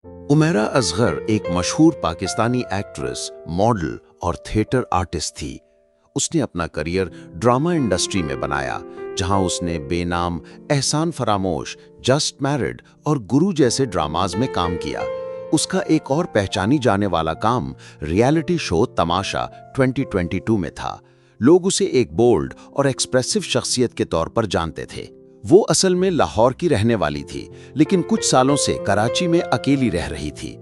Umaira Asghar एक मशहूर Pakistani actress, model और थिएटर आर्टिस्ट थी। उसने अपना करियर ड्रामा इंडस्ट्री में बनाया, जहां उसने बेनाम, एहसान फरामोश, जस्ट मैरिड और गुरु जैसे ड्रामाज में काम किया। उसका एक और पहचानी जाने वाला काम रियलिटी शो तमाशा 2022 में था। लोग उसे एक बोल्ड और एक्सप्रेसिव शख्सियत के तौर पर जानते थे। वो असल में लाहौर की रहने वाली थी, लेकिन कुछ सालों से कराची में अकेली रह रही थी।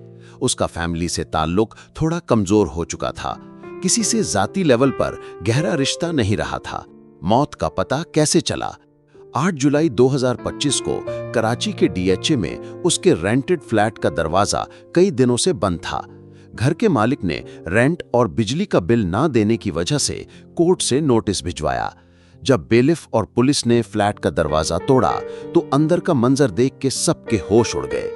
उसका फैमिली से ताल्लुक थोड़ा कमजोर हो चुका था। किसी से जाती लेवल पर गहरा रिश्ता नहीं रहा था। मौत का पता कैसे चला? 8 जुलाई 2025 को कराची के डीएचए में उसके रेंटेड फ्लैट का दरवाजा कई दिनों से बंद था। घर के मालिक ने रेंट और बिजली का बिल ना देने की वजह से कोर्ट से नोटिस भिजवाया। जब बेलिफ और पुलिस ने फ्लैट का दरवाजा तोड़ा तो अंदर का मंजर देख के सबके होश उड़ गए।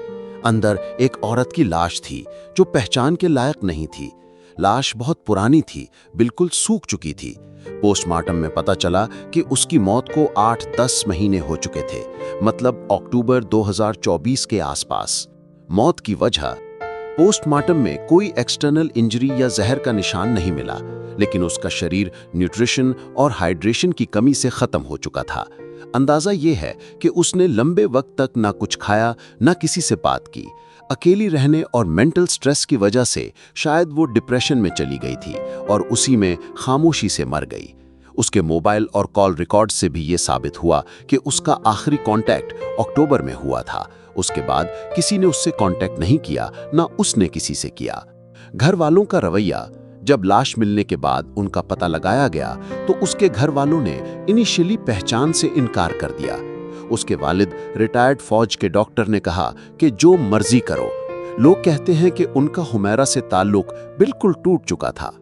अंदर एक औरत की लाश थी जो पहचान के लायक नहीं थी। लाश बहुत पुरानी थी, बिल्कुल सूख चुकी थी। पोस्टमार्टम में पता चला कि उसकी मौत को 8-10 महीने हो चुके थे, मतलब अक्टूबर 2024 के आसपास। मौत की वजह? पोस्टमार्टम में कोई एक्सटर्नल इंजरी या जहर का निशान नहीं मिला, लेकिन उसका शरीर न्यूट्रिशन और हाइड्रेशन की कमी से खत्म हो चुका था। अंदाजा ये है कि उसने लंबे वक्त तक ना कुछ खाया, ना किसी से बात की। अकेली रहने और मेंटल स्ट्रेस की वजह से शायद वो डिप्रेशन में चली गई थी और उसी में खामोशी से मर गई। उसके मोबाइल और कॉल रिकॉर्ड से भी ये साबित हुआ कि उसका आखिरी कांटेक्ट अक्टूबर में हुआ था। उसके बाद किसी ने उससे कांटेक्ट नहीं किया, ना उसने किसी से किया। घर वालों का रवैया? जब लाश मिलने के बाद उनका पता लगाया गया तो उसके घर वालों ने इनिशियली पहचान से इनकार कर दिया। उसके वालिद रिटायर्ड फौज के डॉक्टर ने कहा कि जो मर्जी करो। लोग कहते हैं कि उनका हुमैरा से ताल्लुक बिल्कुल टूट चुका था।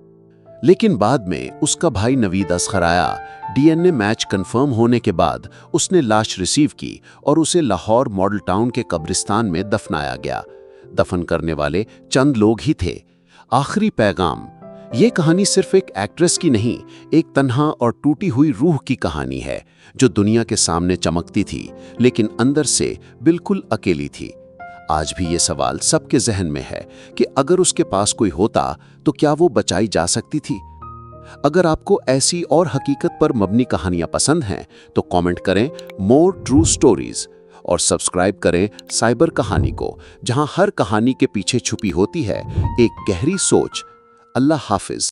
लेकिन बाद में उसका भाई नवीद असगर आया। डीएनए मैच कंफर्म होने के बाद उसने लाश रिसीव की और उसे लाहौर मॉडल टाउन के कब्रिस्तान में दफनाया गया। दफन करने वाले चंद लोग ही थे। आखिरी पैगाम? ये कहानी सिर्फ एक एक्ट्रेस की नहीं, एक तन्हा और टूटी हुई रूह की कहानी है, जो दुनिया के सामने चमकती थी लेकिन अंदर से बिल्कुल अकेली थी। आज भी ये सवाल सबके जहन में है कि अगर उसके पास कोई होता तो क्या वो बचाई जा सकती थी? अगर आपको ऐसी और हकीकत पर मबनी कहानियां पसंद हैं तो कमेंट करें मोर ट्रू स्टोरीज और सब्सक्राइब करें साइबर कहानी को, जहां हर कहानी के पीछे छुपी होती है एक गहरी सोच। अल्लाह हाफिज।